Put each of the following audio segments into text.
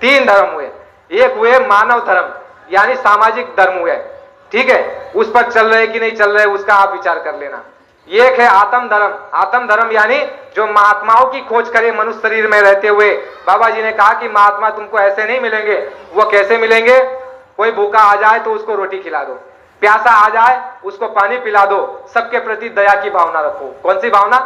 तीन धर्म हुए। एक हुए मानव धर्म यानी सामाजिक धर्म हुए, ठीक है, उस पर चल रहे कि नहीं चल रहे उसका आप विचार कर लेना। एक है आत्म धर्म। आत्म धर्म यानी जो महात्माओं की खोज करे मनुष्य शरीर में रहते हुए। बाबा जी ने कहा कि महात्मा तुमको ऐसे नहीं मिलेंगे। वो कैसे मिलेंगे? कोई भूखा आ जाए तो उसको रोटी खिला दो, प्यासा आ जाए उसको पानी पिला दो, सबके प्रति दया की भावना रखो। कौन सी भावना?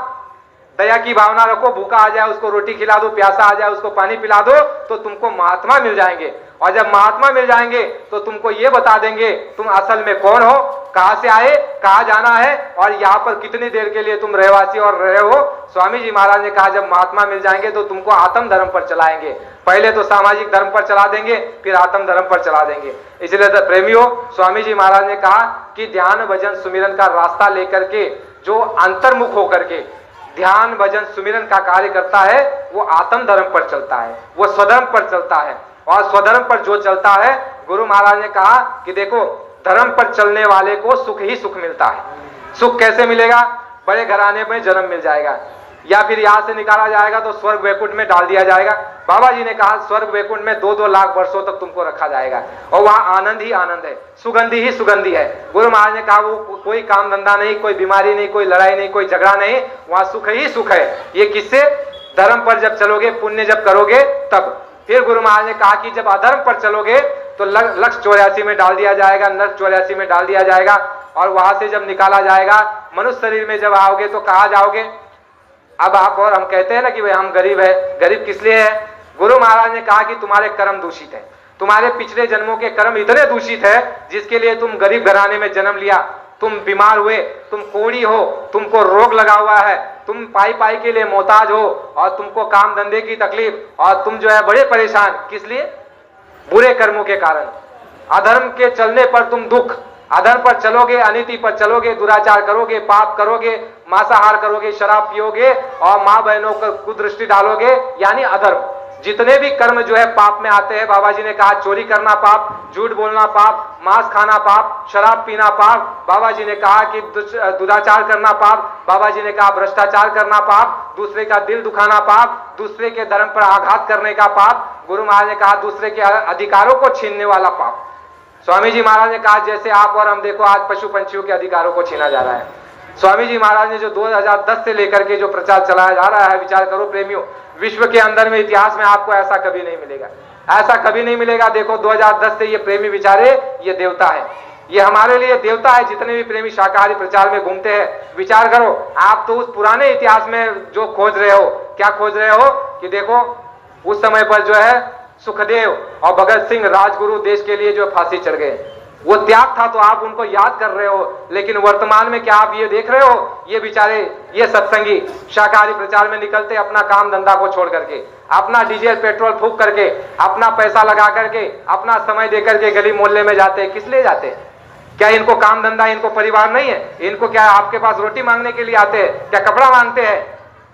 दया की भावना रखो। भूखा आ जाए उसको रोटी खिला दो, प्यासा आ जाए उसको पानी पिला दो, तो तुमको महात्मा मिल जाएंगे। और जब महात्मा मिल जाएंगे तो तुमको ये बता देंगे तुम असल में कौन हो, कहां से आए, कहां जाना है और यहाँ पर कितनी देर के लिए तुम रहवासी और रहे हो। स्वामी जी महाराज ने कहा जब महात्मा मिल जाएंगे तो तुमको आत्म धर्म पर चलाएंगे। पहले तो सामाजिक धर्म पर चला देंगे, फिर आत्म धर्म पर चला देंगे। इसलिए तो प्रेमियों, स्वामी जी महाराज ने कहा कि ध्यान भजन सुमिरन का रास्ता लेकर के जो अंतर्मुख होकर के ध्यान भजन सुमिरन का कार्य करता है वो आत्म धर्म पर चलता है, वो स्वधर्म पर चलता है। और स्वधर्म पर जो चलता है, गुरु महाराज ने कहा कि देखो धर्म पर चलने वाले को सुख ही सुख मिलता है। सुख कैसे मिलेगा? बड़े घराने में जन्म मिल जाएगा, या फिर यहां से निकाला जाएगा तो स्वर्ग वैकुंठ में डाल दिया जाएगा। बाबा जी ने कहा स्वर्ग वैकुंठ में 2-2 लाख वर्षों तक तुमको रखा जाएगा और वहां आनंद ही आनंद है, सुगंधी ही सुगंधी है। गुरु महाराज ने कहा वो कोई काम धंधा नहीं, कोई बीमारी नहीं, कोई लड़ाई नहीं, कोई झगड़ा नहीं, वहां सुख ही सुख है। ये किससे? धर्म पर जब चलोगे, पुण्य जब करोगे तब। फिर गुरु महाराज ने कहा कि जब अधर्म पर चलोगे तो लक्ष्य 84 में डाल दिया जाएगा, नर्क 84 में डाल दिया जाएगा और वहां से जब निकाला जाएगा मनुष्य शरीर में जब आओगे तो कहा जाओगे? अब आप और हम कहते हैं ना कि भाई हम गरीब है। गरीब किस लिए है? गुरु महाराज ने कहा कि तुम्हारे कर्म दूषित है, तुम्हारे पिछले जन्मों के कर्म इतने दूषित है जिसके लिए तुम गरीब घराने में जन्म लिया, तुम बीमार हुए, तुम कोढ़ी हो, तुमको रोग लगा हुआ है, तुम पाई पाई के लिए मोहताज हो और तुमको काम धंधे की तकलीफ और तुम जो है बड़े परेशान। किस लिए? बुरे कर्मों के कारण। अधर्म के चलने पर तुम दुख, अधर्म पर चलोगे, अनीति पर चलोगे, दुराचार करोगे, पाप करोगे, मांसाहार करोगे, शराब पियोगे और माँ बहनों को कुदृष्टि डालोगे, यानी अधर्म। जितने भी कर्म जो है पाप में आते हैं, बाबा जी ने कहा चोरी करना पाप, झूठ बोलना पाप, मांस खाना पाप, शराब पीना पाप। बाबा जी ने कहा कि दुराचार करना पाप। बाबा जी ने कहा भ्रष्टाचार करना पाप, दूसरे का दिल दुखाना पाप, दूसरे के धर्म पर आघात करने का पाप। गुरु महाराज ने कहा दूसरे के अधिकारों को छीनने वाला पाप। स्वामी जी महाराज ने कहा जैसे आप और हम देखो आज पशु पंछियों के अधिकारों को छीना जा रहा है। स्वामी जी महाराज ने जो 2010 से लेकर के जो प्रचार चलाया जा रहा है, विचार करो प्रेमियों, विश्व के अंदर में इतिहास में आपको ऐसा कभी नहीं मिलेगा, ऐसा कभी नहीं मिलेगा। देखो 2010 से ये प्रेमी विचारे, ये देवता है, ये हमारे लिए देवता है। जितने भी प्रेमी शाकाहारी प्रचार में घूमते हैं, विचार करो आप तो उस पुराने इतिहास में जो खोज रहे हो, क्या खोज रहे हो कि देखो उस समय पर जो है सुखदेव और भगत सिंह राजगुरु देश के लिए जो फांसी चढ़ गए, वो त्याग था तो आप उनको याद कर रहे हो। लेकिन वर्तमान में क्या आप ये देख रहे हो, ये बेचारे ये सत्संगी शाकाहारी प्रचार में निकलते अपना काम धंधा को छोड़ करके, अपना डीजल पेट्रोल फूंक करके, अपना पैसा लगा करके, अपना समय दे करके गली मोहल्ले में जाते हैं। किस लिए जाते हैं? क्या इनको काम धंधा, इनको परिवार नहीं है? इनको क्या आपके पास रोटी मांगने के लिए आते हैं? क्या कपड़ा मांगते हैं?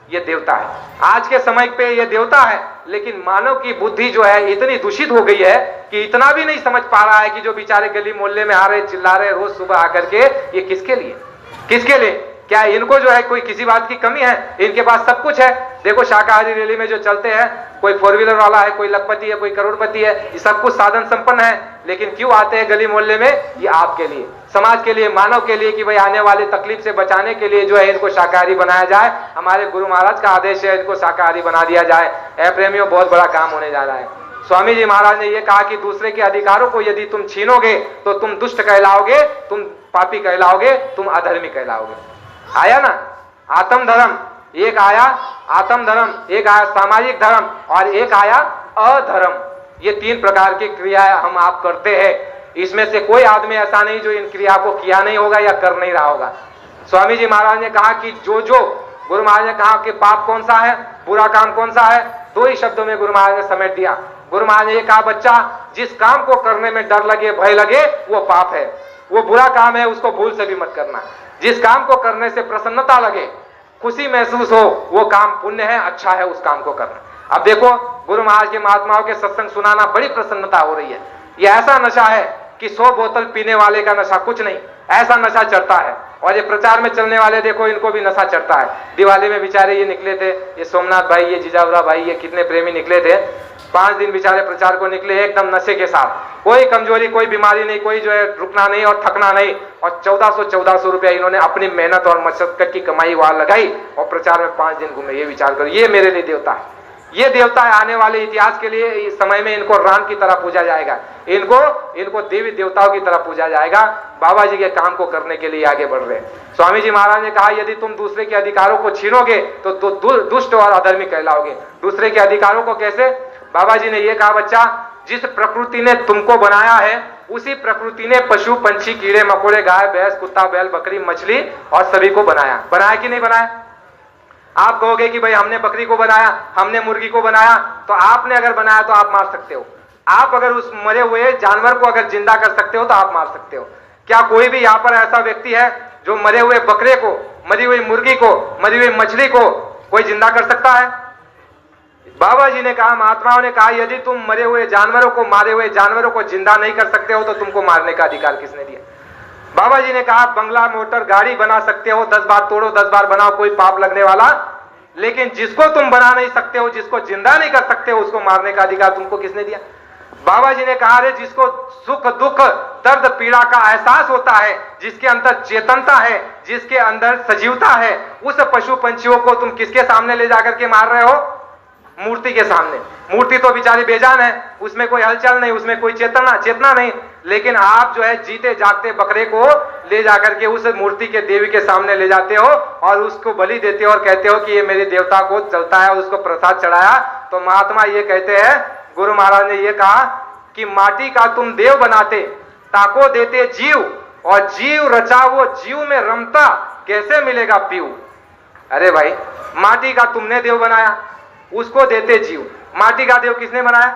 ये देवता है। आज के समय पे ये देवता है, लेकिन मानव की बुद्धि जो है इतनी दूषित हो गई है कि इतना भी नहीं समझ पा रहा है कि जो बेचारे गली मोहल्ले में आ रहे चिल्ला रहे रोज सुबह आकर के, ये किसके लिए, किसके लिए? क्या इनको जो है कोई किसी बात की कमी है? इनके पास सब कुछ है। देखो शाकाहारी रैली में जो चलते हैं, कोई 4 व्हीलर वाला है, कोई लखपति है, कोई करोड़पति है, ये सब कुछ साधन संपन्न है, लेकिन क्यों आते हैं गली मोहल्ले में? ये आपके लिए, समाज के लिए, मानव के लिए कि भाई आने वाले तकलीफ से बचाने के लिए जो है इनको शाकाहारी बनाया जाए। हमारे गुरु महाराज का आदेश है इनको शाकाहारी बना दिया जाए। ऐ प्रेमियों, बहुत बड़ा काम होने जा रहा है। स्वामी जी महाराज ने यह कहा कि दूसरे के अधिकारों को यदि तुम छीनोगे तो तुम दुष्ट कहलाओगे, तुम पापी कहलाओगे, तुम अधर्मी कहलाओगे। आया ना आत्म धर्म, एक आया आत्म धर्म, एक आया सामाजिक धर्म और एक आया अधर्म। ये 3 प्रकार की क्रियाएं हम आप करते हैं। इसमें से कोई आदमी ऐसा नहीं जो इन क्रिया को किया नहीं होगा या कर नहीं रहा होगा। स्वामी जी महाराज ने कहा कि जो गुरु महाराज ने कहा कि पाप कौन सा है, बुरा काम कौन सा है, 2 ही शब्दों में गुरु महाराज ने समेट दिया। गुरु महाराज ने कहा बच्चा, जिस काम को करने में डर लगे, भय लगे, वो पाप है, वो बुरा काम है, उसको भूल से भी मत करना। जिस काम को करने से प्रसन्नता लगे, खुशी महसूस हो, वो काम पुण्य है, अच्छा है, उस काम को करना। अब देखो गुरु महाराज के महात्माओं के सत्संग सुनाना बड़ी प्रसन्नता हो रही है। ये ऐसा नशा है कि 100 बोतल पीने वाले का नशा कुछ नहीं, ऐसा नशा चढ़ता है। और ये प्रचार में चलने वाले देखो इनको भी नशा चढ़ता है। दिवाली में बेचारे ये निकले थे, ये सोमनाथ भाई, ये जिजाउरा भाई, ये कितने प्रेमी निकले थे, 5 दिन बेचारे प्रचार को निकले एकदम नशे के साथ, कोई कमजोरी कोई बीमारी नहीं, कोई जो है रुकना नहीं और थकना नहीं, और 1400 रुपया इन्होंने अपनी मेहनत और मशक्कत की कमाई वहां लगाई और प्रचार में 5 दिन घूमे। ये विचार करो, ये मेरे लिए देवता है, ये देवता है। आने वाले इतिहास के लिए इस समय में इनको राम की तरह पूजा जाएगा, इनको देवी देवताओं की तरह पूजा जाएगा। बाबा जी के काम को करने के लिए आगे बढ़ रहे हैं। स्वामी जी महाराज ने कहा यदि तुम दूसरे के अधिकारों को छीनोगे तो दुष्ट और अधर्मी कहलाओगे। दूसरे के अधिकारों को कैसे? बाबा जी ने यह कहा, बच्चा जिस प्रकृति ने तुमको बनाया है उसी प्रकृति ने पशु पंछी कीड़े मकोड़े गाय भैंस कुत्ता बैल बकरी मछली और सभी को बनाया। बनाया कि नहीं बनाया? आप कहोगे कि भाई हमने बकरी को बनाया, हमने मुर्गी को बनाया, तो आपने अगर बनाया तो आप मार सकते हो। आप अगर उस मरे हुए जानवर को अगर जिंदा कर सकते हो तो आप मार सकते हो। क्या कोई भी यहाँ पर ऐसा व्यक्ति है जो मरे हुए बकरे को, मरी हुई मुर्गी को, मरी हुई मछली को कोई जिंदा कर सकता है? बाबा जी ने कहा, महात्माओं ने कहा, यदि तुम मरे हुए जानवरों को, मारे हुए जानवरों को जिंदा नहीं कर सकते हो तो तुमको मारने का अधिकार किसने दिया? बाबा जी ने कहा बंगला मोटर गाड़ी बना सकते हो, 10 बार तोड़ो 10 बार बनाओ, कोई पाप लगने वाला, लेकिन जिसको तुम बना नहीं सकते हो, जिसको जिंदा नहीं कर सकते हो, उसको मारने का अधिकार तुमको किसने दिया? बाबा जी ने कहा रे जिसको सुख दुख दर्द पीड़ा का एहसास होता है, जिसके अंदर चेतनता है, जिसके अंदर सजीवता है, उस पशु पंछियों को तुम किसके सामने ले जाकर के मार रहे हो? मूर्ति के सामने। मूर्ति तो बेचारी बेजान है, उसमें कोई हलचल नहीं, उसमें कोई चेतना नहीं, लेकिन आप जो है जीते जागते बकरे को ले जाकर के उस मूर्ति के देवी के सामने ले जाते हो और उसको बलि देते हो और कहते हो कि ये मेरे देवता को चलता है, उसको प्रसाद चढ़ाया। तो महात्मा ये कहते हैं, गुरु महाराज ने ये कहा कि माटी का तुम देव बनाते, ताको देते जीव, और जीव रचा वो जीव में रमता, कैसे मिलेगा पीऊ? अरे भाई, माटी का तुमने देव बनाया, उसको देते जीव। माटी का देव किसने बनाया?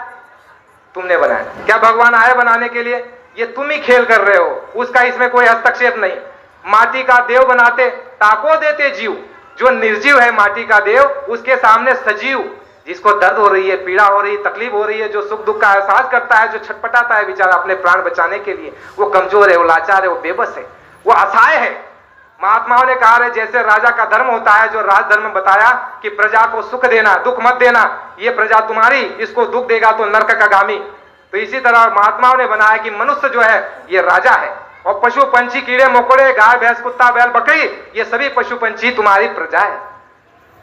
तुमने बनाया। क्या भगवान आए बनाने के लिए? ये तुम ही खेल कर रहे हो, उसका इसमें कोई हस्तक्षेप नहीं। माटी का देव बनाते, ताको देते जीव, जो निर्जीव है माटी का देव, उसके सामने सजीव, जिसको दर्द हो रही है, पीड़ा हो रही है, तकलीफ हो रही है, जो सुख दुख का एहसास करता है, जो छटपटाता है बेचारा अपने प्राण बचाने के लिए, वो कमजोर है, वो लाचार है, वो बेबस है, वो असहाय है। महात्माओं ने कहा है जैसे राजा का धर्म होता है, जो राज धर्म बताया कि प्रजा को सुख देना, दुख मत देना, ये प्रजा तुम्हारी, इसको दुख देगा तो नरक का गामी। तो इसी तरह महात्माओं ने बनाया कि मनुष्य जो है ये राजा है, और पशु पंछी कीड़े मकोड़े गाय भैंस कुत्ता बैल बकरी, ये सभी पशु पंछी तुम्हारी प्रजा है।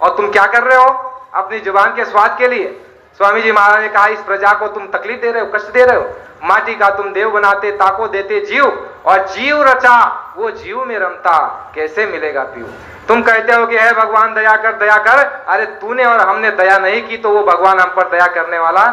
और तुम क्या कर रहे हो? अपनी जुबान के स्वाद के लिए। स्वामी जी महाराज ने कहा इस प्रजा को तुम तकलीफ दे रहे हो, कष्ट दे रहे हो। माटी का तुम देव बनाते, ताको देते जीव, और जीव रचा वो जीव में रमता, कैसे मिलेगा पीऊ? तुम कहते हो कि है भगवान दया कर दया कर, अरे तूने और हमने दया नहीं की तो वो भगवान हम पर दया करने वाला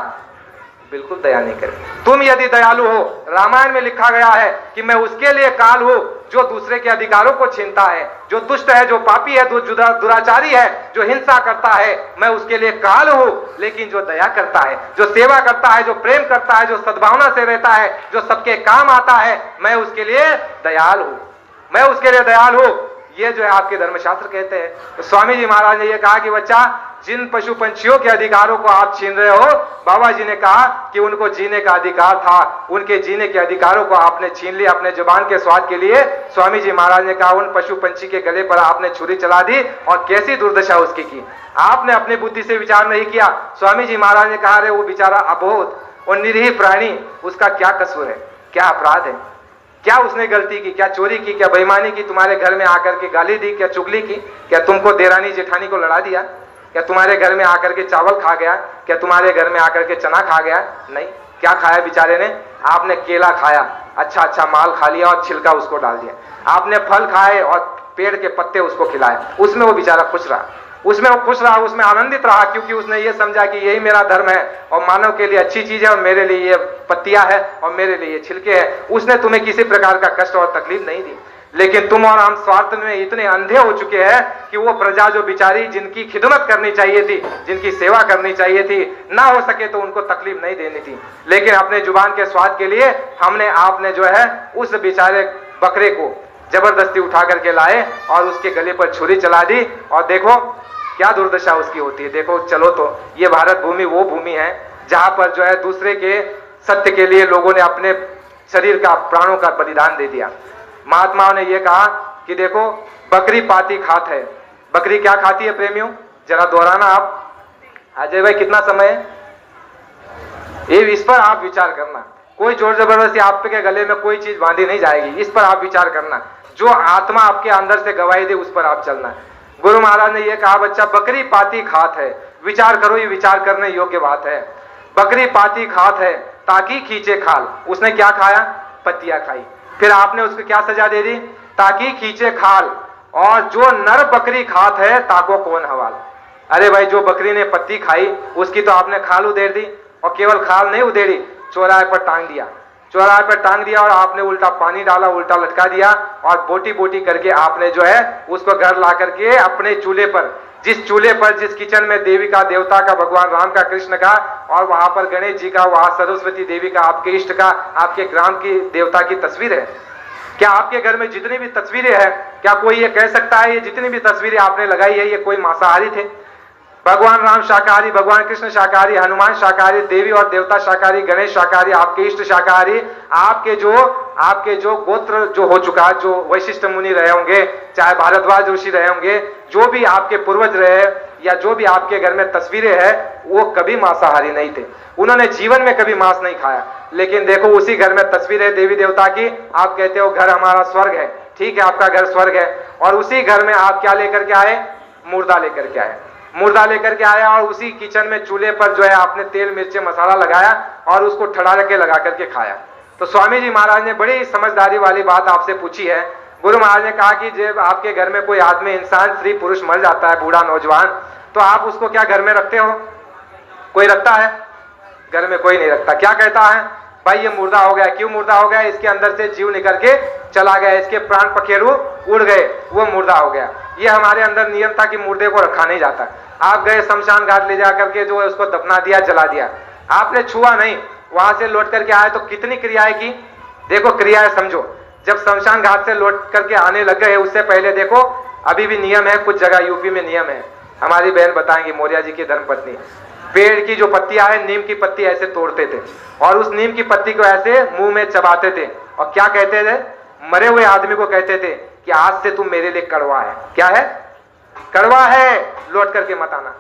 बिल्कुल दया नहीं करे। तुम यदि दयालु हो, रामायण में लिखा गया है कि मैं उसके लिए काल हूं जो दूसरे के अधिकारों को छीनता है, जो दुष्ट है, जो पापी है, जो दुराचारी है, जो हिंसा करता है, मैं उसके लिए काल हूं। लेकिन जो दया करता है, जो सेवा करता है, जो प्रेम करता है, जो सद्भावना से रहता है, जो सबके काम आता है, मैं उसके लिए दयाल हूं, मैं उसके लिए दयाल हूं। ये जो है आपके धर्मशास्त्र कहते हैं। तो स्वामी जी महाराज ने यह कहा कि बच्चा जिन पशु पंछियों के अधिकारों को आप छीन रहे हो, बाबा जी ने कहा कि उनको जीने का अधिकार था, उनके जीने के अधिकारों को आपने छीन लिया अपने जुबान के स्वाद के लिए। स्वामी जी महाराज ने कहा उन पशु पंछी के गले पर आपने छुरी चला दी और कैसी दुर्दशा उसकी की, आपने अपनी बुद्धि से विचार नहीं किया। स्वामी जी महाराज ने कहा रे वो बेचारा अबोध और निरीह प्राणी, उसका क्या कसूर है, क्या अपराध है, क्या उसने गलती की, क्या चोरी की, क्या बेईमानी की, तुम्हारे घर में आकर के गाली दी, क्या चुगली की, क्या तुमको देरानी जेठानी को लड़ा दिया, क्या तुम्हारे घर में आकर के चावल खा गया, क्या तुम्हारे घर में आकर के चना खा गया? नहीं। क्या खाया बेचारे ने? आपने केला खाया, अच्छा अच्छा माल खा लिया और छिलका उसको डाल दिया। आपने फल खाए और पेड़ के पत्ते उसको खिलाए, उसमें वो बेचारा खुश रहा, उसमें वो खुश रहा, उसमें आनंदित रहा, क्योंकि उसने ये समझा कि यही मेरा धर्म है और मानव के लिए अच्छी चीज है और मेरे लिए ये पत्तियां है और मेरे लिए ये छिलके है। उसने तुम्हें किसी प्रकार का कष्ट और तकलीफ नहीं दी। लेकिन तुम और हम स्वार्थ में इतने अंधे हो चुके हैं कि वो प्रजा जो बेचारी जिनकी खिदमत करनी चाहिए थी, जिनकी सेवा करनी चाहिए थी, ना हो सके तो उनको तकलीफ नहीं देनी थी, लेकिन अपने जुबान के स्वाद के लिए आपने जो है उस बेचारे बकरे को जबरदस्ती उठा करके लाए और उसके गले पर छुरी चला दी। और देखो क्या दुर्दशा उसकी होती है। देखो चलो तो ये भारत भूमि वो भूमि है जहां पर जो है दूसरे के सत्य के लिए लोगों ने अपने शरीर का, प्राणों का बलिदान दे दिया। महात्माओं ने यह कहा कि देखो बकरी पाती खात है। बकरी क्या खाती है प्रेमियों, जरा दोहराना आप। अजय भाई कितना समय है, ये इस पर आप विचार करना। कोई जोर जबरदस्ती आपके गले में कोई चीज बांधी नहीं जाएगी, इस पर आप विचार करना। जो आत्मा आपके अंदर से गवाही दे उस पर आप चलना। गुरु महाराज ने यह कहा, बच्चा बकरी पाती खात है। विचार करो, ये विचार करने योग्य बात है। बकरी पाती खात है ताकि खींचे खाल। उसने क्या खाया, पत्तियां खाई। फिर आपने उसको क्या सजा दे दी, ताकि खींचे खाल। और जो नर बकरी खात है ताको कौन हवाल। अरे भाई, जो बकरी ने पत्ती खाई उसकी तो आपने खाल उधेड़ दी, और केवल खाल नहीं उधेड़ी, चौराहे पर टांग दिया। चौराहे पर टांग दिया और आपने उल्टा पानी डाला, उल्टा लटका दिया, और बोटी बोटी करके आपने जो है उसको घर ला करके अपने चूल्हे पर, जिस चूल्हे पर, जिस किचन में देवी का, देवता का, भगवान राम का, कृष्ण का, और वहां पर गणेश जी का, वहां सरस्वती देवी का, आपके इष्ट का, आपके ग्राम की देवता की तस्वीर है। क्या आपके घर में जितनी भी तस्वीरें हैं, क्या कोई ये कह सकता है ये जितनी भी तस्वीरें आपने लगाई है ये कोई मांसाहारी थे? भगवान राम शाकाहारी, भगवान कृष्ण शाकाहारी, हनुमान शाकाहारी, देवी और देवता शाकाहारी, गणेश शाकाहारी, आपके इष्ट शाकाहारी, आपके जो गोत्र जो हो चुका, जो वशिष्ठ मुनि रहे होंगे, चाहे भारद्वाज ऋषि रहे होंगे, जो भी आपके पूर्वज रहे, या जो भी आपके घर में तस्वीरें हैं, वो कभी मांसाहारी नहीं थे। उन्होंने जीवन में कभी मांस नहीं खाया। लेकिन देखो उसी घर में तस्वीर है देवी देवता की। आप कहते हो घर हमारा स्वर्ग है, ठीक है, आपका घर स्वर्ग है, और उसी घर में आप क्या लेकर के आए, मुर्दा लेकर के आए। मुर्दा लेकर के आया और उसी किचन में चूल्हे पर जो है आपने तेल मिर्चे मसाला लगाया और उसको ठड़ा के लगा करके खाया। तो स्वामी जी महाराज ने बड़ी समझदारी वाली बात आपसे पूछी है। गुरु महाराज ने कहा कि जब आपके घर में कोई आदमी, इंसान, स्त्री पुरुष मर जाता है, बूढ़ा नौजवान, तो आप उसको क्या घर में रखते हो? कोई रखता है? घर में कोई नहीं रखता। क्या कहता है, भाई ये मुर्दा हो गया। क्यों मुर्दा हो गया? इसके अंदर से जीव निकल के चला गया, इसके प्राण पखेरु उड़ गए, वो मुर्दा हो गया। ये हमारे अंदर नियम था कि मुर्दे को रखा नहीं जाता। आप गए शमशान घाट ले जा करके जो है उसको दफना दिया, जला दिया, आपने छुआ नहीं। वहां से लौट करके आए तो कितनी क्रियाएं की, देखो क्रियाएं समझो। जब शमशान घाट से लौट करके आने लग गए, उससे पहले देखो अभी भी नियम है, कुछ जगह यूपी में नियम है, हमारी बहन बताएंगी, मौर्य जी की धर्मपत्नी, पेड़ की जो पत्तियां है, नीम की पत्ती ऐसे तोड़ते थे और उस नीम की पत्ती को ऐसे मुंह में चबाते थे और क्या कहते थे, मरे हुए आदमी को कहते थे कि आज से तुम मेरे लिए कड़वा है। क्या है? कड़वा है, लौट करके मत आना।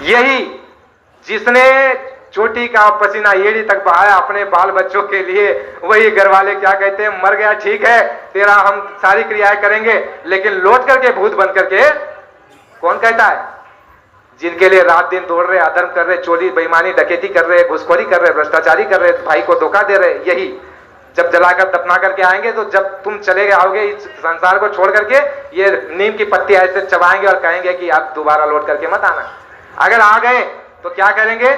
यही जिसने चोटी का पसीना एड़ी तक बहाया अपने बाल बच्चों के लिए, वही घर वाले क्या कहते हैं, मर गया ठीक है, तेरा हम सारी क्रियाएं करेंगे, लेकिन लौट करके भूत बन करके कौन कहता है? जिनके लिए रात दिन दौड़ रहे, अधर्म कर रहे, चोरी बेईमानी डकैती कर रहे, घुसखोरी कर रहे, भ्रष्टाचारी कर रहे, भाई को धोखा दे रहे, यही जब जलाकर दफना करके आएंगे, तो जब तुम चले आओगे इस संसार को छोड़ करके, ये नीम की पत्ती ऐसे चबाएंगे और कहेंगे कि आप दोबारा लौट करके मत आना। अगर आ गए तो क्या करेंगे,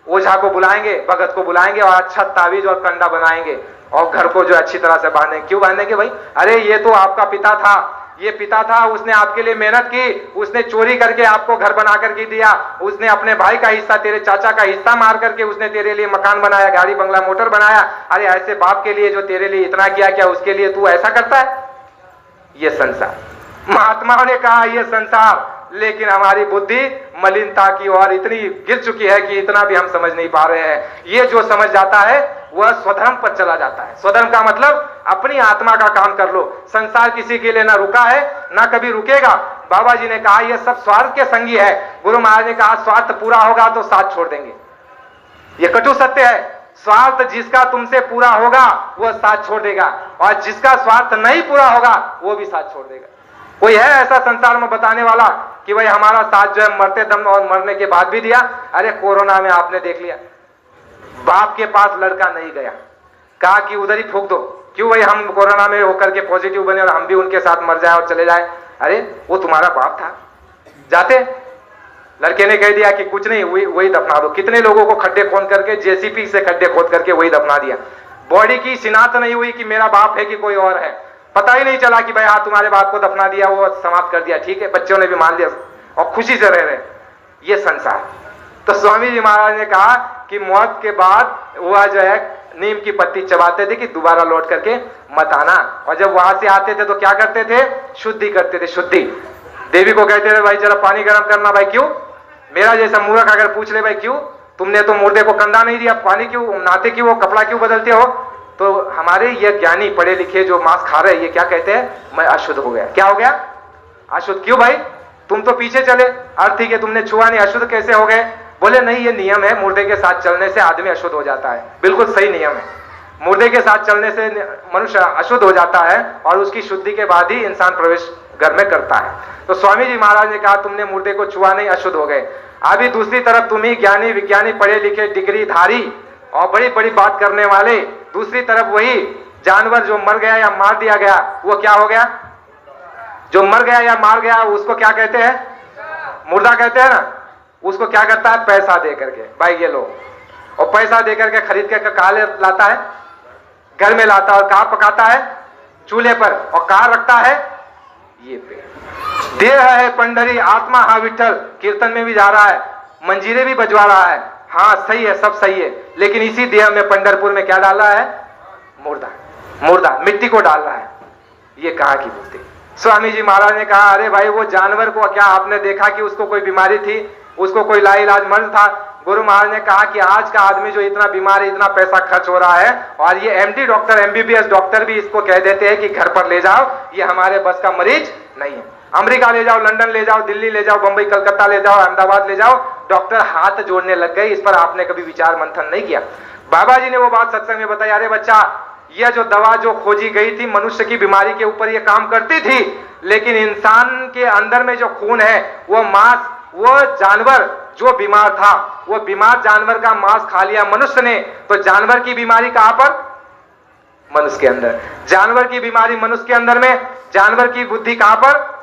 ओझा को बुलाएंगे, भगत को बुलाएंगे और अच्छा तावीज और कंडा बनाएंगे और घर को जो अच्छी तरह से बांधेंगे। क्यों बांधेंगे भाई? अरे ये तो आपका पिता था, ये पिता था, उसने आपके लिए मेहनत की, उसने चोरी करके आपको घर बना करके दिया, उसने अपने भाई का हिस्सा, तेरे चाचा का हिस्सा मार करके उसने तेरे लिए मकान बनाया, गाड़ी बंगला मोटर बनाया। अरे ऐसे बाप के लिए जो तेरे लिए इतना किया, क्या उसके लिए तू ऐसा करता है? ये संसार, महात्माओं ने कहा ये संसार, लेकिन हमारी बुद्धि मलिनता की ओर इतनी गिर चुकी है कि इतना भी हम समझ नहीं पा रहे हैं। ये जो समझ जाता है वह स्वधर्म पर चला जाता है। स्वधर्म का मतलब अपनी आत्मा का काम कर लो। संसार किसी के लिए ना रुका है ना कभी रुकेगा। बाबा जी ने कहा यह सब स्वार्थ के संगी है। गुरु महाराज ने कहा स्वार्थ पूरा होगा तो साथ छोड़ देंगे। यह कटु सत्य है। स्वार्थ जिसका तुमसे पूरा होगा वह साथ छोड़ देगा, और जिसका स्वार्थ नहीं पूरा होगा वो भी साथ छोड़ देगा। कोई है ऐसा संसार में बताने वाला कि भाई हमारा साथ जो है मरते दम और मरने के बाद भी दिया? अरे कोरोना में आपने देख लिया, बाप के पास लड़का नहीं गया, कहा कि उधर ही फूंक दो, क्यों भाई हम कोरोना में होकर के पॉजिटिव बने और हम भी उनके साथ मर जाए और चले जाए। अरे वो तुम्हारा बाप था, जाते। लड़के ने कह दिया कि कुछ नहीं, वही दफना दो। कितने लोगों को खड्डे खोद करके, जेसीपी से खड्डे खोद करके वही दफना दिया। बॉडी की शिनाख्त नहीं हुई कि मेरा बाप है कि कोई और है, पता ही नहीं चला कि भाई हाँ तुम्हारे बाप को दफना दिया, वो समाप्त कर दिया, ठीक है, बच्चों ने भी मान लिया और खुशी से रह रहे। ये संसार। तो स्वामी जी महाराज ने कहा कि मौत के बाद वह जो है नीम की पत्ती चबाते थे कि दोबारा लौट करके मत आना, और जब वहां से आते थे तो क्या करते थे? शुद्धि करते थे। शुद्धि देवी को कहते थे भाई जरा पानी गर्म करना। भाई क्यों? मेरा जैसा मूर्ख अगर पूछ ले भाई क्यों, तुमने तो मुर्दे को कंधा नहीं दिया, पानी क्यों, नहाते क्यों हो, कपड़ा क्यों बदलते हो? तो हमारे ये ज्ञानी पढ़े लिखे जो मांस खा रहे हैं ये क्या कहते हैं, मैं अशुद्ध हो गया। क्या हो गया? अशुद्ध। क्यों भाई? तुम तो पीछे चले, अर्थी के तुमने छुआ नहीं, अशुद्ध कैसे हो गए? बोले नहीं, ये नियम है, मुर्दे के साथ चलने से आदमी अशुद्ध हो जाता है। बिल्कुल सही नियम है, मुर्दे के साथ चलने से मनुष्य अशुद्ध हो जाता है और उसकी शुद्धि के बाद ही इंसान प्रवेश घर में करता है। तो स्वामी जी महाराज ने कहा तुमने मुर्दे को छुआ नहीं, अशुद्ध हो गए। अभी दूसरी तरफ तुम ही ज्ञानी विज्ञानी पढ़े लिखे डिग्री धारी और बड़ी बड़ी बात करने वाले, दूसरी तरफ वही जानवर जो मर गया या मार दिया गया वो क्या हो गया? जो मर गया या मार गया उसको क्या कहते हैं? मुर्दा कहते हैं ना। उसको क्या करता है? पैसा दे करके, भाई ये लो, और पैसा दे करके खरीद के कहाँ लाता है? घर में लाता है। और कहाँ पकाता है? चूल्हे पर। और कहाँ रखता है? ये पे। देह है पंडरी आत्मा हाँ विठल, कीर्तन में भी जा रहा है, मंजीरे भी बजवा रहा है। हाँ सही है, सब सही है, लेकिन इसी देह में पंढरपुर में क्या डाला है? मुर्दा। मुर्दा मिट्टी को डाल रहा है। ये कहाँ की बुद्धि? स्वामी जी महाराज ने कहा अरे भाई वो जानवर को क्या आपने देखा कि उसको कोई बीमारी थी, उसको कोई लाइलाज मर्ज था? गुरु महाराज ने कहा कि आज का आदमी जो इतना बीमार है, इतना पैसा खर्च हो रहा है, और ये एमडी डॉक्टर एमबीबीएस डॉक्टर भी इसको कह देते हैं कि घर पर ले जाओ, ये हमारे बस का मरीज नहीं है। अमेरिका ले जाओ, लंदन ले जाओ, दिल्ली ले जाओ, बंबई कलकत्ता ले जाओ, अहमदाबाद ले जाओ, डॉक्टर हाथ जोड़ने लग गए। इस पर आपने कभी विचार मंथन नहीं किया? बाबा जी ने वो बात सत्संग में बताई, अरे बच्चा यह जो दवा जो खोजी गई थी मनुष्य की बीमारी के ऊपर ये काम करती थी, लेकिन इंसान के अंदर में जो खून है वो मांस, वो जानवर जो बीमार था, वो बीमार जानवर का मांस खा लिया मनुष्य ने, तो जानवर की बीमारी कहां पर? मनुष्य के अंदर। जानवर की बीमारी मनुष्य के अंदर में, जानवर की बुद्धि कहां पर?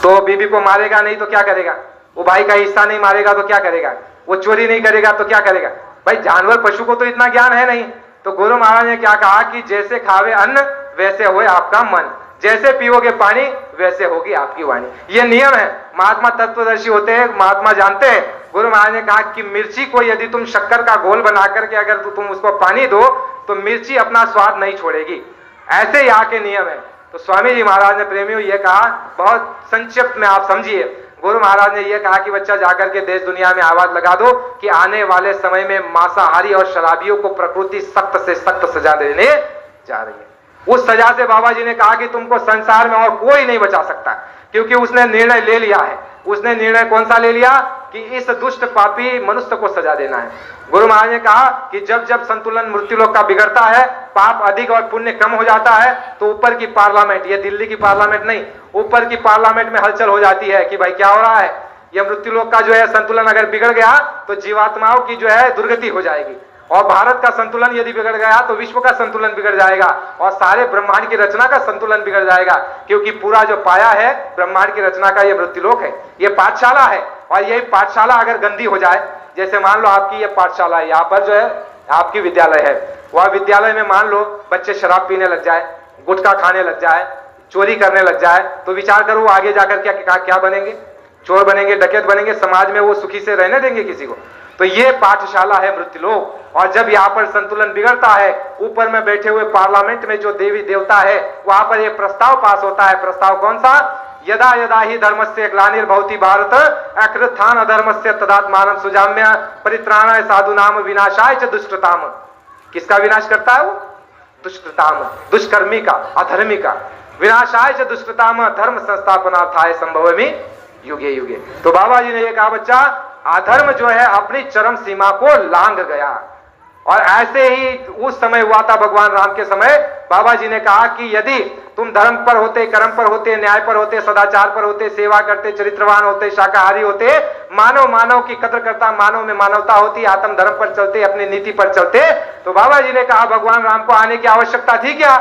तो बीबी को मारेगा नहीं तो क्या करेगा? वो भाई का हिस्सा नहीं मारेगा तो क्या करेगा? वो चोरी नहीं करेगा तो क्या करेगा? भाई जानवर पशु को तो इतना ज्ञान है नहीं। तो गुरु महाराज ने क्या कहा कि जैसे खावे अन्न वैसे होए आपका मन, जैसे पियोगे पानी वैसे होगी आपकी वाणी। ये नियम है। महात्मा तत्वदर्शी होते हैं, महात्मा जानते हैं। गुरु महाराज ने कहा कि मिर्ची को यदि तुम शक्कर का घोल बना करके अगर तुम उसको पानी दो तो मिर्ची अपना स्वाद नहीं छोड़ेगी। ऐसे यहाँ के नियम है। तो स्वामी जी महाराज ने प्रेमियों ये कहा, बहुत संक्षिप्त में आप समझिए। गुरु महाराज ने यह कहा कि बच्चा जाकर के देश दुनिया में आवाज लगा दो कि आने वाले समय में मांसाहारी और शराबियों को प्रकृति सख्त से सख्त सजा देने जा रही है। उस सजा से बाबा जी ने कहा कि तुमको संसार में और कोई नहीं बचा सकता, क्योंकि उसने निर्णय ले लिया है। उसने निर्णय कौन सा ले लिया? कि इस दुष्ट पापी मनुष्य को सजा देना है। गुरु महाराज ने कहा कि जब जब संतुलन मृत्युलोक का बिगड़ता है, पाप अधिक और पुण्य कम हो जाता है, तो ऊपर की पार्लियामेंट, ये दिल्ली की पार्लियामेंट नहीं, ऊपर की पार्लियामेंट में हलचल हो जाती है कि भाई क्या हो रहा है, यह मृत्युलोक का जो है संतुलन अगर बिगड़ गया तो जीवात्माओं की जो है दुर्गति हो जाएगी, और भारत का संतुलन यदि बिगड़ गया तो विश्व का संतुलन बिगड़ जाएगा, और सारे ब्रह्मांड की रचना का संतुलन बिगड़ जाएगा। क्योंकि पूरा जो पाया है ब्रह्मांड की रचना का, ये मृत्युलोक है, ये पाठशाला है। और यही पाठशाला अगर गंदी हो जाए, जैसे मान लो आपकी ये पाठशाला है, यहाँ पर जो है आपकी विद्यालय है, वह विद्यालय में मान लो बच्चे शराब पीने लग जाए, गुटखा खाने लग जाए, चोरी करने लग जाए, तो विचार करो आगे जाकर क्या बनेंगे? चोर बनेंगे, डकैत बनेंगे, समाज में वो सुखी से रहने देंगे किसी को? तो ये पाठशाला है मृत्युलोक। और जब यहाँ पर संतुलन बिगड़ता है, ऊपर में बैठे हुए पार्लियामेंट में जो देवी देवता है, वहां पर ये प्रस्ताव पास होता है। प्रस्ताव कौन सा? यदा यदा ही धर्मस्य ग्लानिर्भवति भारत अकृत्थान अधर्मस्य तदात्मानं सुजाम्य परित्राणाय साधुनाम विनाशाय च दुष्कृताम। किसका विनाश करता है वो? दुष्कृताम, दुष्कर्मी का, अधर्मी का। विनाशाय च दुष्कृताम धर्म संस्थापनार्थाय संभवामि युगे युगे। तो बाबा जी ने ये कहा, बच्चा अधर्म जो है अपनी चरम सीमा को लांघ गया। और ऐसे ही उस समय हुआ था भगवान राम के समय। बाबा जी ने कहा कि यदि तुम धर्म पर होते, कर्म पर होते, न्याय पर होते, सदाचार पर होते, सेवा करते, चरित्रवान होते, शाकाहारी होते, मानव की कदर करता, मानव में मानवता होती, आत्म धर्म पर चलते, अपनी नीति पर चलते, तो बाबा जी ने कहा भगवान राम को आने की आवश्यकता थी क्या?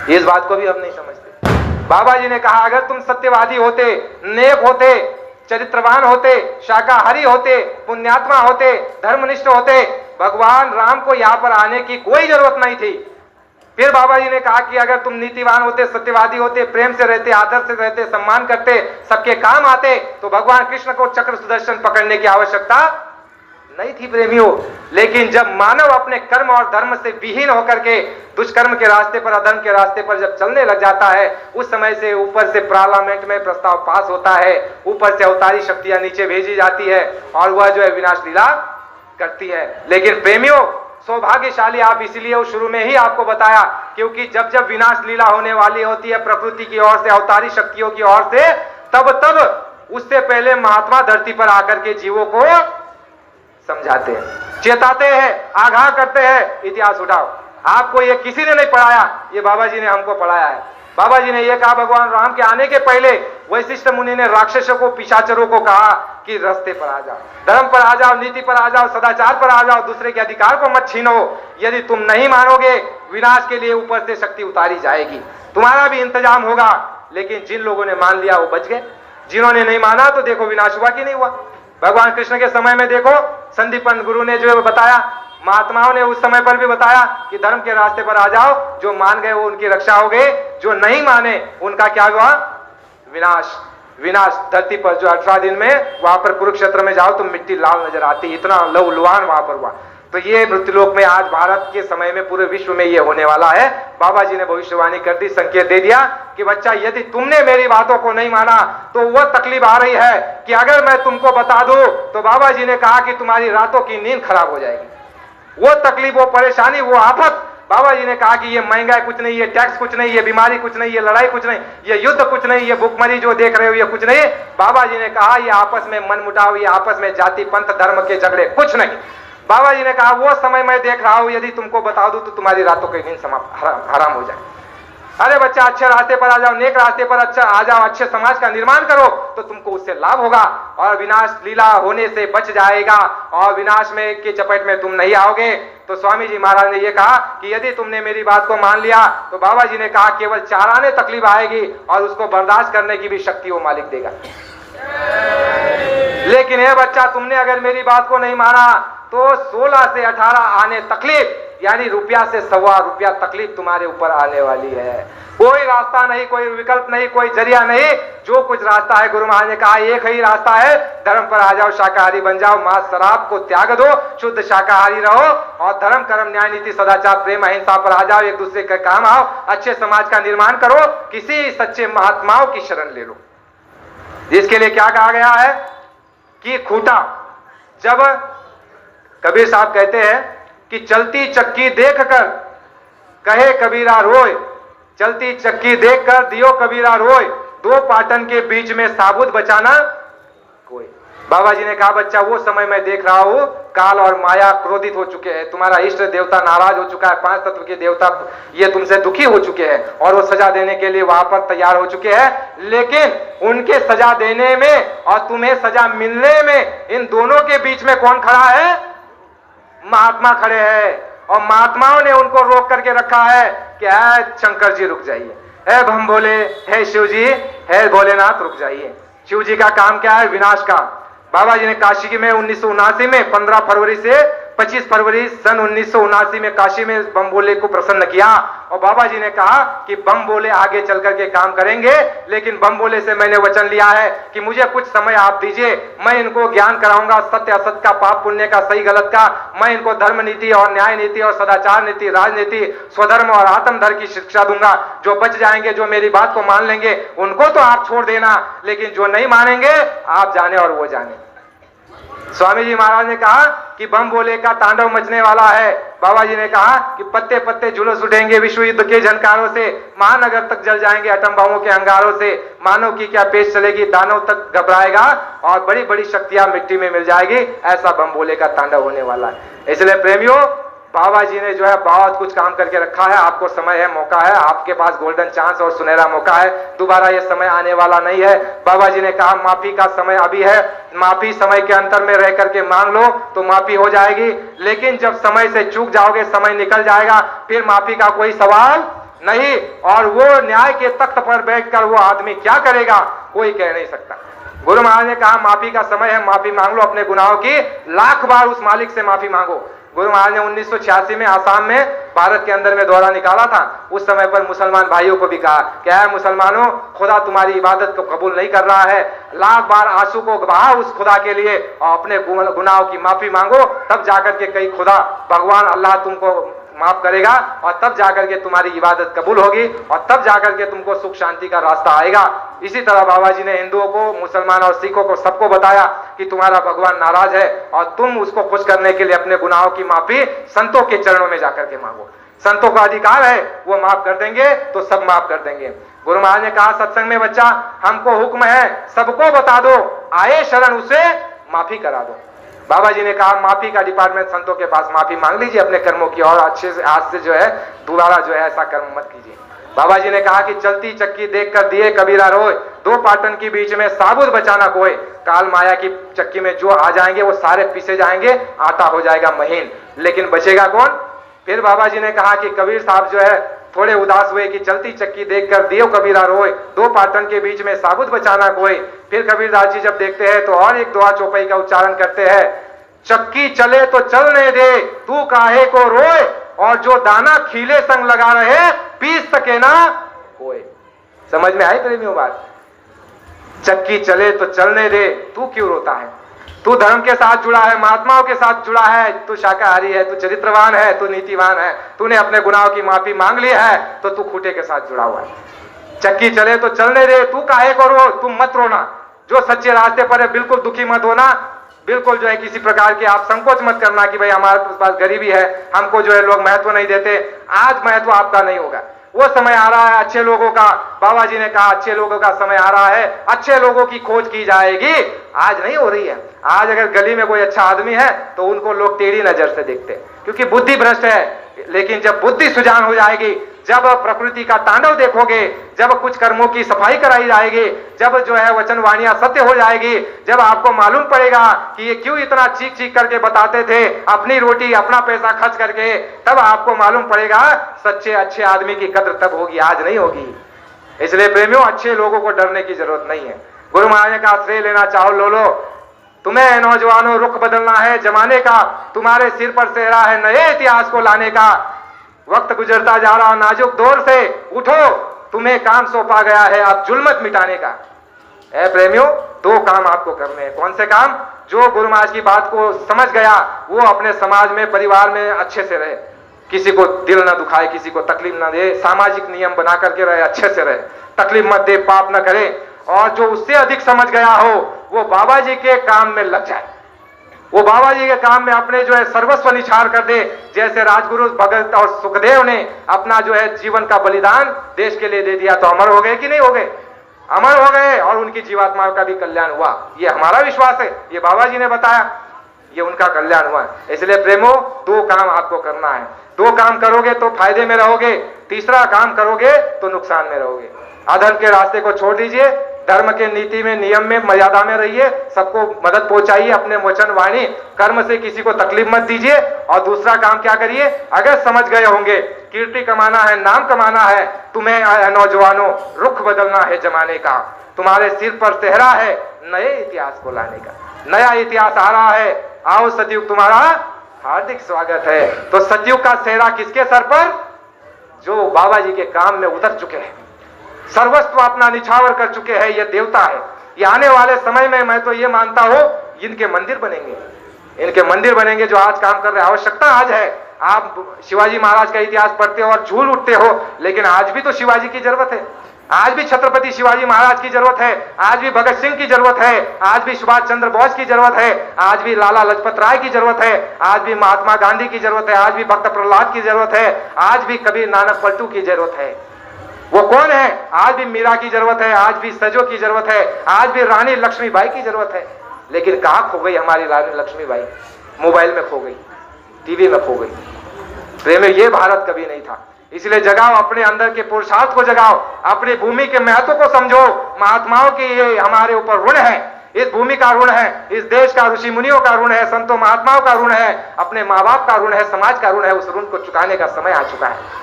इस बात को भी हम नहीं समझते। बाबा जी ने कहा अगर तुम सत्यवादी होते, नेक होते, चरित्रवान होते, शाकाहारी होते, पुण्यात्मा होते, धर्मनिष्ठ होते, भगवान राम को यहां पर आने की कोई जरूरत नहीं थी। फिर बाबा जी ने कहा कि अगर तुम नीतिवान होते, सत्यवादी होते, प्रेम से रहते, आदर से रहते, सम्मान करते, सबके काम आते, तो भगवान कृष्ण को चक्र सुदर्शन पकड़ने की आवश्यकता नहीं थी प्रेमियों। लेकिन जब मानव अपने कर्म और धर्म से विहीन होकर के दुष्कर्म के रास्ते पर, अधर्म के रास्ते पर जब चलने लग जाता है, उस समय से ऊपर से पार्लियामेंट में प्रस्ताव पास होता है, ऊपर से अवतारी शक्तियां नीचे भेजी जाती है और वह जो है विनाश लीला करती है। लेकिन प्रेमियों, सौभाग्यशाली आप इसलिए वो शुरू में ही आपको बताया, क्योंकि जब जब विनाश लीला होने वाली होती है प्रकृति की ओर से, अवतारी शक्तियों की ओर से, तब तब उससे पहले महात्मा धरती पर आकर के जीवों को समझाते हैं, चेताते हैं, आगाह करते हैं। इतिहास उठाओ, आपको ये किसी ने नहीं पढ़ाया, ये बाबा जी ने हमको पढ़ाया है। बाबा जी ने ये कहा, भगवान राम के आने के पहले वशिष्ठ मुनि ने राक्षसों को, पिशाचरों को कहा कि रास्ते पर आ जाओ, धर्म पर आ जाओ, नीति पर आ जाओ, सदाचार पर आ जाओ, दूसरे के अधिकार को मत छीनो। यदि तुम नहीं मानोगे, विनाश के लिए ऊपर से शक्ति उतारी जाएगी, तुम्हारा भी इंतजाम होगा। लेकिन जिन लोगों ने मान लिया वो बच गए, जिन्होंने नहीं माना तो देखो विनाश हुआ कि नहीं हुआ। भगवान कृष्ण के समय में देखो, संदीपन गुरु ने जो बताया, महात्माओं ने उस समय पर भी बताया कि धर्म के रास्ते पर आ जाओ, जो मान गए वो उनकी रक्षा हो गई, जो नहीं माने उनका क्या हुआ, विनाश। विनाश धरती पर जो 18 दिन में, वहां पर कुरुक्षेत्र में जाओ तो मिट्टी लाल नजर आती, इतना लहूलुहान वहां पर हुआ। तो ये मृत्युलोक में आज भारत के समय में पूरे विश्व में ये होने वाला है। बाबा जी ने भविष्यवाणी कर दी, संकेत दे दिया कि बच्चा यदि तुमने मेरी बातों को नहीं माना तो वह तकलीफ आ रही है कि अगर मैं तुमको बता दूं तो बाबा जी ने कहा कि तुम्हारी रातों की नींद खराब हो जाएगी। वो तकलीफ, वो परेशानी, वो आफत, बाबा जी ने कहा कि ये महंगाई कुछ नहीं, ये टैक्स कुछ नहीं, ये बीमारी कुछ नहीं, ये लड़ाई कुछ नहीं, ये युद्ध कुछ नहीं, ये भूखमरी जो देख रहे हो ये कुछ नहीं। बाबा जी ने कहा ये आपस में मनमुटाव, ये आपस में जाति पंथ धर्म के झगड़े कुछ नहीं। बाबा जी ने कहा वो समय मैं देख रहा हूं, यदि तुमको बता दूं तो तुम्हारी रातों की नींद समाप्त हराम हो जाए। अरे बच्चा अच्छे रास्ते पर आ जाओ, नेक रास्ते पर अच्छा आ जाओ, अच्छे समाज का निर्माण करो तो तुमको उससे लाभ होगा और विनाश लीला होने से बच जाएगा और विनाश में की चपेट में तुम नहीं आओगे। तो स्वामी जी महाराज ने ये कहा कि यदि तुमने मेरी बात को मान लिया तो बाबा जी ने कहा केवल 4 आने तकलीफ आएगी और उसको बर्दाश्त करने की भी शक्ति वो मालिक देगा। लेकिन ये बच्चा तुमने अगर मेरी बात को नहीं माना तो 16 से 18 आने तकलीफ, यानी रुपया से 1.25 रुपया तकलीफ तुम्हारे ऊपर आने वाली है। कोई रास्ता नहीं, कोई विकल्प नहीं, कोई जरिया नहीं, जो कुछ रास्ता है गुरु महाराज ने कहा एक ही रास्ता है, धर्म पर आ जाओ, शाकाहारी बन जाओ, मांस शराब को त्याग दो, शुद्ध शाकाहारी रहो और धर्म कर्म न्याय नीति सदाचार प्रेम अहिंसा पर आ जाओ, एक दूसरे के काम आओ, अच्छे समाज का निर्माण करो, किसी सच्चे महात्माओं की शरण ले लो। इसके लिए क्या कहा गया है कि खूंटा, जब कबीर साहब कहते हैं कि चलती चक्की देखकर कहे कबीरा रोय, चलती चक्की देखकर दियो कबीरा रोय, 2 पाटन के बीच में साबुत बचाना कोई। बाबा जी ने कहा बच्चा वो समय मैं देख रहा हूं, काल और माया क्रोधित हो चुके हैं, तुम्हारा इष्ट देवता नाराज हो चुका है, 5 तत्व के देवता ये तुमसे दुखी हो चुके हैं और वो सजा देने के लिए वहां पर तैयार हो चुके हैं। लेकिन उनके सजा देने में और तुम्हें सजा मिलने में इन दोनों के बीच में कौन खड़ा है, महात्मा खड़े हैं। और महात्माओं ने उनको रोक करके रखा है कि है शंकर जी रुक जाइए, है भम भोले, है शिव जी, है भोलेनाथ रुक जाइए। शिव जी का काम क्या है, विनाश का। बाबा जी ने काशी में 1979 में 15 फरवरी से 25 फरवरी सन 1979 में काशी में बम भोले को प्रसन्न किया और बाबा जी ने कहा कि बम भोले आगे चल करके काम करेंगे, लेकिन बम भोले से मैंने वचन लिया है कि मुझे कुछ समय आप दीजिए, मैं इनको ज्ञान कराऊंगा, सत्य असत्य का, पाप पुण्य का, सही गलत का, मैं इनको धर्म नीति और न्याय नीति और सदाचार नीति, राजनीति, स्वधर्म और आत्मधर्म की शिक्षा दूंगा। जो बच जाएंगे, जो मेरी बात को मान लेंगे, उनको तो आप छोड़ देना, लेकिन जो नहीं मानेंगे आप जाने और वो जाने। स्वामी जी महाराज ने कहा कि बम भोले का तांडव मचने वाला है। बाबा जी ने कहा कि पत्ते पत्ते जुलूस उठेंगे विश्व युद्ध के झनकारों से, महानगर तक जल जाएंगे एटम बमों के अंगारों से, मानव की क्या पेश चलेगी, दानव तक घबराएगा और बड़ी बड़ी शक्तियां मिट्टी में मिल जाएगी। ऐसा बम भोले का तांडव होने वाला है। इसलिए प्रेमियों, बाबा जी ने जो है बहुत कुछ काम करके रखा है। आपको समय है, मौका है, आपके पास गोल्डन चांस और सुनहरा मौका है। दोबारा ये समय आने वाला नहीं है। बाबा जी ने कहा माफी का समय अभी है, माफी समय के अंतर में रह करके मांग लो तो माफी हो जाएगी, लेकिन जब समय से चूक जाओगे, समय निकल जाएगा, फिर माफी का कोई सवाल नहीं। और वो न्याय के तख्त पर बैठकर वो आदमी क्या करेगा, कोई कह नहीं सकता। गुरु महाराज ने कहा माफी का समय है, माफी मांग लो अपने गुनाहों की, लाख बार उस मालिक से माफी मांगो। गुरु महाराज ने 1986 में आसाम में, भारत के अंदर में दौरा निकाला था। उस समय पर मुसलमान भाइयों को भी कहा, क्या है मुसलमानों, खुदा तुम्हारी इबादत को कबूल नहीं कर रहा है, लाख बार आंसू को बहाओ उस खुदा के लिए और अपने गुनाहों की माफी मांगो, तब जाकर के कई खुदा भगवान अल्लाह तुमको माफ करेगा और तब जाकर के तुम्हारी इबादत कबूल होगी और तब जाकर के तुमको सुख शांति का रास्ता आएगा। इसी तरह बाबा जी ने हिंदुओं को, मुसलमान और सिखों को सबको बताया कि तुम्हारा भगवान नाराज है और तुम उसको खुश करने के लिए अपने गुनाहों की माफी संतों के चरणों में जाकर के मांगो। संतों का अधिकार है, वो माफ कर देंगे तो सब माफ कर देंगे। गुरु महाराज ने कहा सत्संग में, बच्चा हमको हुक्म है सबको बता दो, आए शरण उसे माफी करा दो। बाबा जी ने कहा माफी का डिपार्टमेंट संतों के पास, माफी मांग लीजिए अपने कर्मों की और अच्छे से आज से जो है दोबारा जो है ऐसा कर्म मत कीजिए। बाबा जी ने कहा कि चलती चक्की देखकर दिए कबीरा रोए, दो पाटन के बीच में साबुत बचाना कोई। काल माया की चक्की में जो आ जाएंगे वो सारे पीसे जाएंगे, आटा हो जाएगा महीन, लेकिन बचेगा कौन? फिर बाबा जी ने कहा कि कबीर साहब जो है थोड़े उदास हुए कि चलती चक्की देखकर दियो कबीरा रोए, दो पाटन के बीच में साबुत बचाना कोई। फिर कबीरदास जी जब देखते हैं तो और एक दुआ चौपाई का उच्चारण करते हैं, चक्की चले तो चलने दे तू काहे को रोए, और जो दाना खीले संग लगा रहे पीस सके ना कोई। समझ में आई प्रेमियों बात? चक्की चले तो चलने दे, तू क्यों रोता है? तू धर्म के साथ जुड़ा है, महात्माओं के साथ जुड़ा है, तू शाकाहारी है, तू चरित्रवान है, तू नीतिवान है, तूने अपने गुनाहों की माफी मांग ली है, तो तू खूंटे के साथ जुड़ा हुआ है। चक्की चले तो चलने दे, तू काहे को रो, तुम मत रोना। जो सच्चे रास्ते पर है बिल्कुल दुखी मत होना, बिल्कुल जो है किसी प्रकार की आप संकोच मत करना कि भाई हमारे पास गरीबी है, हमको जो है लोग महत्व नहीं देते। आज महत्व आपका नहीं होगा, वो समय आ रहा है अच्छे लोगों का। बाबा जी ने कहा अच्छे लोगों का समय आ रहा है, अच्छे लोगों की खोज की जाएगी। आज नहीं हो रही है। आज अगर गली में कोई अच्छा आदमी है तो उनको लोग टेढ़ी नजर से देखते हैं, क्योंकि बुद्धि भ्रष्ट है। लेकिन जब बुद्धि सुजान हो जाएगी, जब प्रकृति का तांडव देखोगे, जब कुछ कर्मों की सफाई कराई जाएगी, जब जो है वचन वाणियां सत्य हो जाएगी, जब आपको मालूम पड़ेगा कि ये क्यों इतना चीख चीख करके बताते थे अपनी रोटी अपना पैसा खर्च करके, तब आपको मालूम पड़ेगा सच्चे अच्छे आदमी की कद्र तब होगी, आज नहीं होगी। इसलिए प्रेमियों, अच्छे लोगों को डरने की जरूरत नहीं है। गुरु महाराज का आश्रय लेना चाहो लो, तुम्हें नौजवानों रुख बदलना है जमाने का, तुम्हारे सिर पर सेहरा है नए इतिहास को लाने का। वक्त गुजरता जा रहा नाजुक दौर से, उठो, तुम्हें काम सौंपा गया है आप जुल्मत मिटाने का। ऐ प्रेमियों, दो काम आपको करने हैं। कौन से काम? जो गुरु महाराज की बात को समझ गया वो अपने समाज में, परिवार में अच्छे से रहे, किसी को दिल ना दुखाए, किसी को तकलीफ ना दे, सामाजिक नियम बना करके रहे, अच्छे से रहे, तकलीफ मत दे, पाप न करे। और जो उससे अधिक समझ गया हो वो बाबा जी के काम में लग जाए, वो बाबा जी के काम में अपने जो है सर्वस्व निछार कर दे। जैसे राजगुरु भगत और सुखदेव ने अपना जो है जीवन का बलिदान देश के लिए दे दिया, तो अमर हो गए कि नहीं हो गए? अमर हो गए, और उनकी जीवात्माओं का भी कल्याण हुआ। ये हमारा विश्वास है, ये बाबा जी ने बताया, ये उनका कल्याण हुआ। इसलिए प्रेमो, दो काम आपको करना है। दो काम करोगे तो फायदे में रहोगे, तीसरा काम करोगे तो नुकसान में रहोगे। अधर्म के रास्ते को छोड़ दीजिए, धर्म के नीति में, नियम में, मर्यादा में रहिए, सबको मदद पहुंचाइए, अपने वचन वाणी कर्म से किसी को तकलीफ मत दीजिए। और दूसरा काम क्या करिए? अगर समझ गए होंगे कीर्ति कमाना है, नाम कमाना है, तुम्हें नौजवानों रुख बदलना है जमाने का, तुम्हारे सिर पर सेहरा है नए इतिहास को लाने का। नया इतिहास आ रहा है, आओ सतयुग तुम्हारा हार्दिक स्वागत है। तो सतयुग का सेहरा किसके सर पर? जो बाबा जी के काम में उतर चुके हैं, सर्वस्व अपना निछावर कर चुके हैं, ये देवता है। ये आने वाले समय में मैं तो ये मानता हूं इनके मंदिर बनेंगे, इनके मंदिर बनेंगे जो आज काम कर रहे हैं। आवश्यकता आज है। आप शिवाजी महाराज का इतिहास पढ़ते हो और झूल उठते हो, लेकिन आज भी तो शिवाजी की जरूरत है, आज भी छत्रपति शिवाजी महाराज की जरूरत है, आज भी भगत सिंह की जरूरत है, आज भी सुभाष चंद्र बोस की जरूरत है, आज भी लाला लाजपत राय की जरूरत है, आज भी महात्मा गांधी की जरूरत है, आज भी भक्त प्रहलाद की जरूरत है, आज भी कबीर नानक पलटू की जरूरत है। वो कौन है? आज भी मीरा की जरूरत है, आज भी सजो की जरूरत है, आज भी रानी लक्ष्मीबाई की जरूरत है। लेकिन कहां खो गई हमारी रानी लक्ष्मीबाई? मोबाइल में खो गई, टीवी में खो गई। प्रेम, ये भारत कभी नहीं था। इसलिए जगाओ, अपने अंदर के पुरुषार्थ को जगाओ, अपनी भूमि के महत्व को समझो। महात्माओं की ये हमारे ऊपर ऋण है, इस भूमि का ऋण है, इस देश का ऋषि मुनियों का ऋण है, संतों महात्माओं का ऋण है, अपने माँ बाप का ऋण है, समाज का ऋण है। उस ऋण को चुकाने का समय आ चुका है।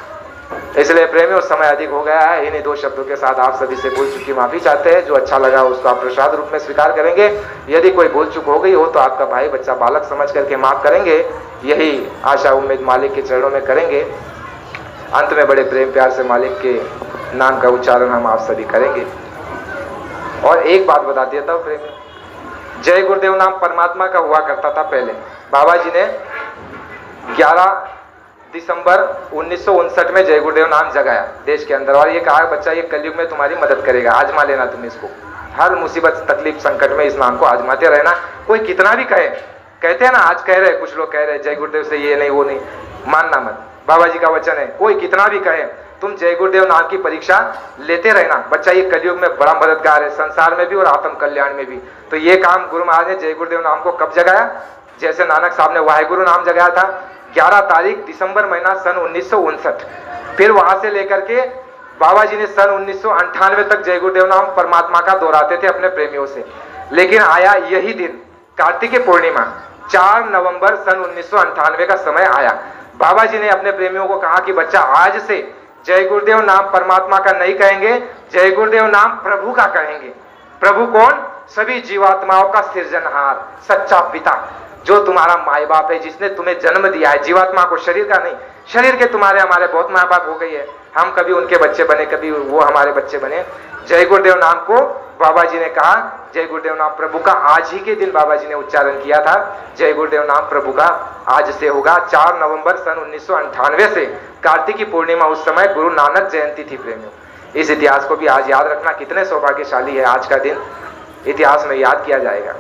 इसलिए प्रेमियों, समय अधिक हो गया है। इन्हीं दो शब्दों के साथ आप सभी से भूल चूक की माफी चाहते हैं। जो अच्छा लगा उसको आप प्रसाद रूप में स्वीकार करेंगे। यदि कोई भूल चूक हो गई हो तो आपका भाई बच्चा बालक समझ करके माफ करेंगे। यही आशा उम्मीद मालिक के चरणों में करेंगे। अंत में बड़े प्रेम प्यार से मालिक के नाम का उच्चारण हम आप सभी करेंगे। और एक बात बता देता हूँ प्रेम, जय गुरुदेव नाम परमात्मा का हुआ करता था पहले। बाबा जी ने 11 दिसंबर 1959 में जय गुरुदेव नाम जगाया देश के अंदर, और ये कहा बच्चा ये कलयुग में तुम्हारी मदद करेगा, आजमा लेना तुम इसको, हर मुसीबत तकलीफ संकट में इस नाम को आजमाते रहना। कोई कितना भी कहे, कहते हैं ना आज कह रहे कुछ लोग कह रहे जय गुरुदेव से ये नहीं वो नहीं, मानना मत, बाबा जी का वचन है, कोई कितना भी कहे तुम जय गुरुदेव नाम की परीक्षा लेते रहना। बच्चा ये कलयुग में बड़ा मददगार है, संसार में भी और आत्म कल्याण में भी। तो ये काम गुरु महाराज ने जय गुरुदेव नाम को कब जगाया? जैसे नानक साहब ने वाहेगुरु नाम जगाया था 11 तारीख दिसंबर महीना सन 1959। फिर वहां से लेकर के बाबा जी ने सन 1998 तक जय गुरुदेव नाम परमात्मा का दोहराते थे अपने प्रेमियों से। लेकिन आया यही दिन कार्तिक पूर्णिमा 4 नवंबर सन 1998 का समय आया। बाबा जी ने अपने प्रेमियों को कहा कि बच्चा आज से जय गुरुदेव नाम परमात्मा का नहीं कहेंगे, जय गुरुदेव नाम प्रभु का कहेंगे। प्रभु कौन? सभी जीवात्माओं का सृजनहार, सच्चा पिता, जो तुम्हारा माई बाप है, जिसने तुम्हें जन्म दिया है, जीवात्मा को, शरीर का नहीं। शरीर के तुम्हारे हमारे बहुत माँ बाप हो गई है, हम कभी उनके बच्चे बने, कभी वो हमारे बच्चे बने। जय गुरुदेव नाम को बाबा जी ने कहा, जय गुरुदेव नाम प्रभु का आज ही के दिन बाबा जी ने उच्चारण किया था। जय गुरुदेव नाम प्रभु का आज से होगा 4 नवंबर सन 1998 से कार्तिकी पूर्णिमा, उस समय गुरु नानक जयंती थी प्रेमियों। इस इतिहास को भी आज याद रखना, कितने सौभाग्यशाली है आज का दिन, इतिहास में याद किया जाएगा।